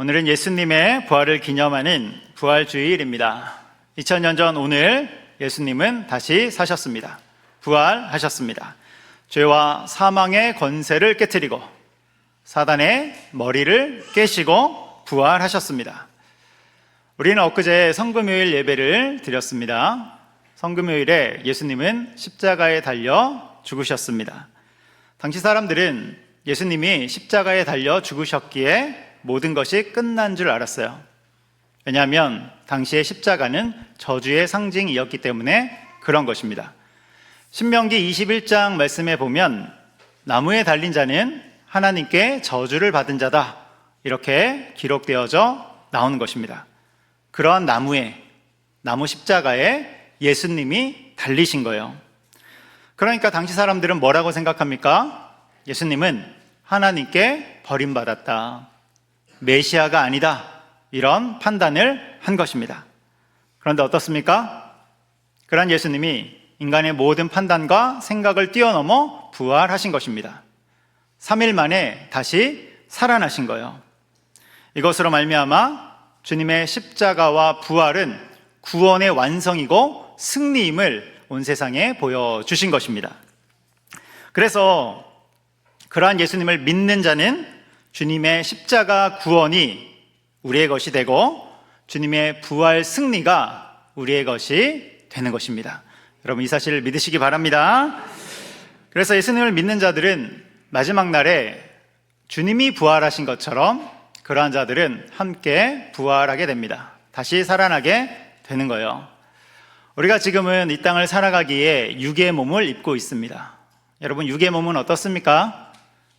오늘은 예수님의 부활을 기념하는 부활주일입니다. 2000년 전 오늘 예수님은 다시 사셨습니다. 부활하셨습니다. 죄와 사망의 권세를 깨트리고 사단의 머리를 깨시고 부활하셨습니다. 우리는 엊그제 성금요일 예배를 드렸습니다. 성금요일에 예수님은 십자가에 달려 죽으셨습니다. 당시 사람들은 예수님이 십자가에 달려 죽으셨기에 모든 것이 끝난 줄 알았어요. 왜냐하면 당시의 십자가는 저주의 상징이었기 때문에 그런 것입니다. 신명기 21장 말씀에 보면 나무에 달린 자는 하나님께 저주를 받은 자다, 이렇게 기록되어져 나오는 것입니다. 그러한 나무 십자가에 예수님이 달리신 거예요. 그러니까 당시 사람들은 뭐라고 생각합니까? 예수님은 하나님께 버림받았다, 메시아가 아니다, 이런 판단을 한 것입니다. 그런데 어떻습니까? 그런 예수님이 인간의 모든 판단과 생각을 뛰어넘어 부활하신 것입니다. 3일 만에 다시 살아나신 거예요. 이것으로 말미암아 주님의 십자가와 부활은 구원의 완성이고 승리임을 온 세상에 보여주신 것입니다. 그래서 그러한 예수님을 믿는 자는 주님의 십자가 구원이 우리의 것이 되고 주님의 부활 승리가 우리의 것이 되는 것입니다. 여러분, 이 사실을 믿으시기 바랍니다. 그래서 예수님을 믿는 자들은 마지막 날에 주님이 부활하신 것처럼 그러한 자들은 함께 부활하게 됩니다. 다시 살아나게 되는 거예요. 우리가 지금은 이 땅을 살아가기에 육의 몸을 입고 있습니다. 여러분, 육의 몸은 어떻습니까?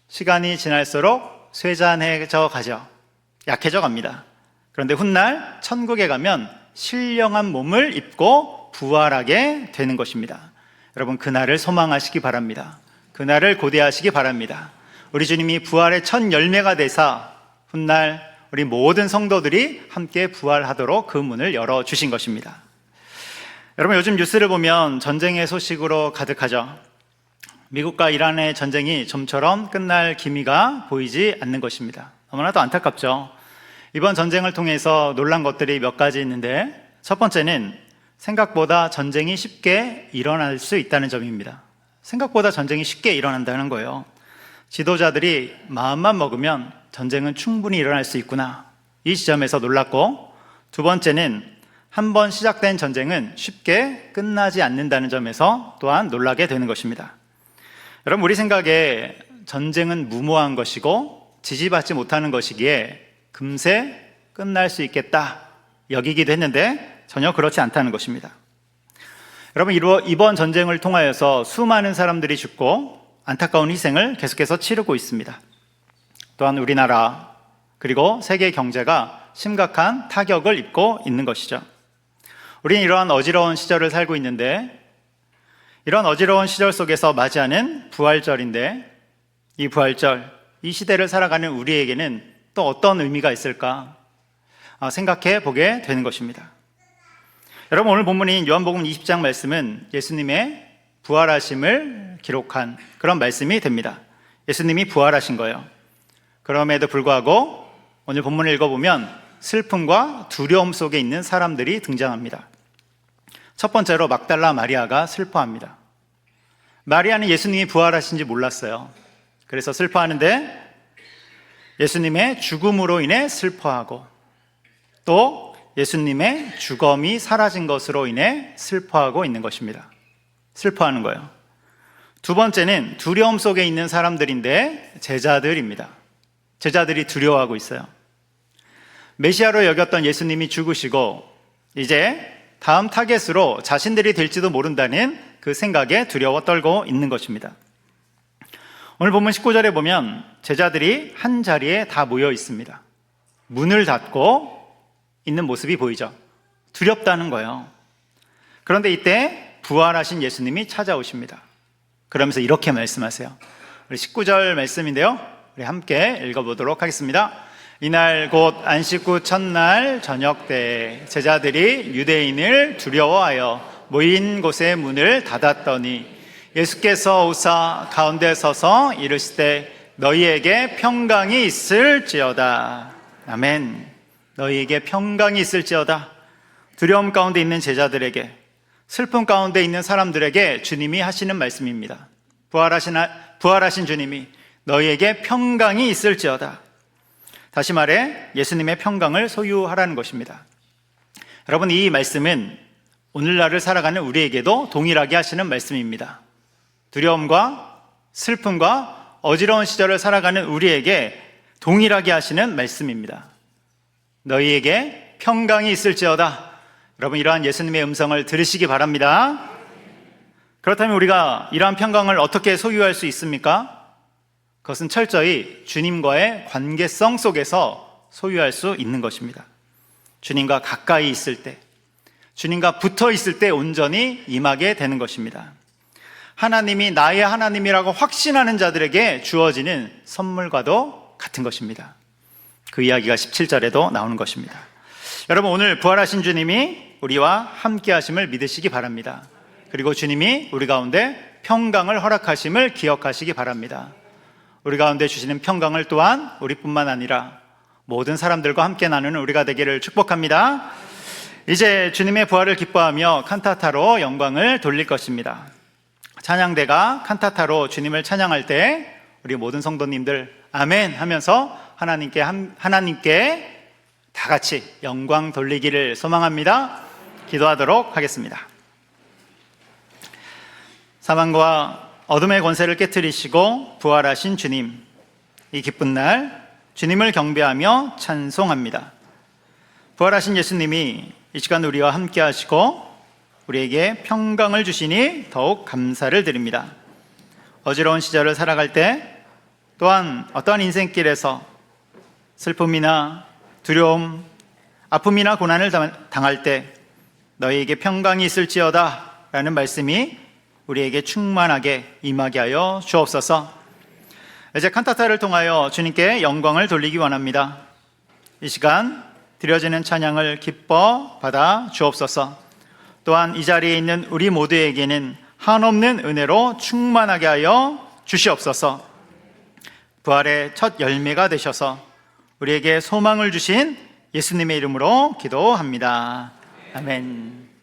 시간이 지날수록 쇠잔해져 가죠. 약해져 갑니다. 그런데 훗날 천국에 가면 신령한 몸을 입고 부활하게 되는 것입니다. 여러분, 그날을 소망하시기 바랍니다. 그날을 고대하시기 바랍니다. 우리 주님이 부활의 첫 열매가 되사 훗날 우리 모든 성도들이 함께 부활하도록 그 문을 열어주신 것입니다. 여러분, 요즘 뉴스를 보면 전쟁의 소식으로 가득하죠. 미국과 이란의 전쟁이 좀처럼 끝날 기미가 보이지 않는 것입니다. 너무나도 안타깝죠. 이번 전쟁을 통해서 놀란 것들이 몇 가지 있는데, 첫 번째는 생각보다 전쟁이 쉽게 일어날 수 있다는 점입니다. 생각보다 전쟁이 쉽게 일어난다는 거예요. 지도자들이 마음만 먹으면 전쟁은 충분히 일어날 수 있구나, 이 지점에서 놀랐고, 두 번째는 한 번 시작된 전쟁은 쉽게 끝나지 않는다는 점에서 또한 놀라게 되는 것입니다. 여러분, 우리 생각에 전쟁은 무모한 것이고 지지받지 못하는 것이기에 금세 끝날 수 있겠다 여기기도 했는데 전혀 그렇지 않다는 것입니다. 여러분, 이번 전쟁을 통하여서 수많은 사람들이 죽고 안타까운 희생을 계속해서 치르고 있습니다. 또한 우리나라 그리고 세계 경제가 심각한 타격을 입고 있는 것이죠. 우리는 이러한 어지러운 시절을 살고 있는데, 이런 어지러운 시절 속에서 맞이하는 부활절인데, 이 부활절, 이 시대를 살아가는 우리에게는 또 어떤 의미가 있을까 생각해 보게 되는 것입니다. 여러분, 오늘 본문인 요한복음 20장 말씀은 예수님의 부활하심을 기록한 그런 말씀이 됩니다. 예수님이 부활하신 거예요. 그럼에도 불구하고 오늘 본문을 읽어보면 슬픔과 두려움 속에 있는 사람들이 등장합니다. 첫 번째로 막달라 마리아가 슬퍼합니다. 마리아는 예수님이 부활하신지 몰랐어요. 그래서 슬퍼하는데 예수님의 죽음으로 인해 슬퍼하고, 또 예수님의 죽음이 사라진 것으로 인해 슬퍼하고 있는 것입니다. 슬퍼하는 거예요. 두 번째는 두려움 속에 있는 사람들인데 제자들입니다. 제자들이 두려워하고 있어요. 메시아로 여겼던 예수님이 죽으시고 이제 다음 타겟으로 자신들이 될지도 모른다는 그 생각에 두려워 떨고 있는 것입니다. 오늘 본문 19절에 보면 제자들이 한 자리에 다 모여 있습니다. 문을 닫고 있는 모습이 보이죠. 두렵다는 거예요. 그런데 이때 부활하신 예수님이 찾아오십니다. 그러면서 이렇게 말씀하세요. 우리 19절 말씀인데요, 우리 함께 읽어보도록 하겠습니다. 이날 곧 안식 후 첫날 저녁 때 제자들이 유대인을 두려워하여 모인 곳의 문을 닫았더니 예수께서 오사 가운데 서서 이르시되 너희에게 평강이 있을지어다. 아멘. 너희에게 평강이 있을지어다. 두려움 가운데 있는 제자들에게, 슬픔 가운데 있는 사람들에게 주님이 하시는 말씀입니다. 부활하신 주님이 너희에게 평강이 있을지어다. 다시 말해 예수님의 평강을 소유하라는 것입니다. 여러분, 이 말씀은 오늘날을 살아가는 우리에게도 동일하게 하시는 말씀입니다. 두려움과 슬픔과 어지러운 시절을 살아가는 우리에게 동일하게 하시는 말씀입니다. 너희에게 평강이 있을지어다. 여러분, 이러한 예수님의 음성을 들으시기 바랍니다. 그렇다면 우리가 이러한 평강을 어떻게 소유할 수 있습니까? 그것은 철저히 주님과의 관계성 속에서 소유할 수 있는 것입니다. 주님과 가까이 있을 때, 주님과 붙어 있을 때 온전히 임하게 되는 것입니다. 하나님이 나의 하나님이라고 확신하는 자들에게 주어지는 선물과도 같은 것입니다. 그 이야기가 17절에도 나오는 것입니다. 여러분, 오늘 부활하신 주님이 우리와 함께 하심을 믿으시기 바랍니다. 그리고 주님이 우리 가운데 평강을 허락하심을 기억하시기 바랍니다. 우리 가운데 주시는 평강을 또한 우리뿐만 아니라 모든 사람들과 함께 나누는 우리가 되기를 축복합니다. 이제 주님의 부활을 기뻐하며 칸타타로 영광을 돌릴 것입니다. 찬양대가 칸타타로 주님을 찬양할 때 우리 모든 성도님들 아멘 하면서 하나님께 다 같이 영광 돌리기를 소망합니다. 기도하도록 하겠습니다. 사망과 어둠의 권세를 깨트리시고 부활하신 주님, 이 기쁜 날 주님을 경배하며 찬송합니다. 부활하신 예수님이 이 시간 우리와 함께 하시고 우리에게 평강을 주시니 더욱 감사를 드립니다. 어지러운 시절을 살아갈 때, 또한 어떠한 인생길에서 슬픔이나 두려움, 아픔이나 고난을 당할 때 너희에게 평강이 있을지어다 라는 말씀이 우리에게 충만하게 임하게 하여 주옵소서. 이제 칸타타를 통하여 주님께 영광을 돌리기 원합니다. 이 시간 드려지는 찬양을 기뻐 받아 주옵소서. 또한 이 자리에 있는 우리 모두에게는 한없는 은혜로 충만하게 하여 주시옵소서. 부활의 첫 열매가 되셔서 우리에게 소망을 주신 예수님의 이름으로 기도합니다. 아멘.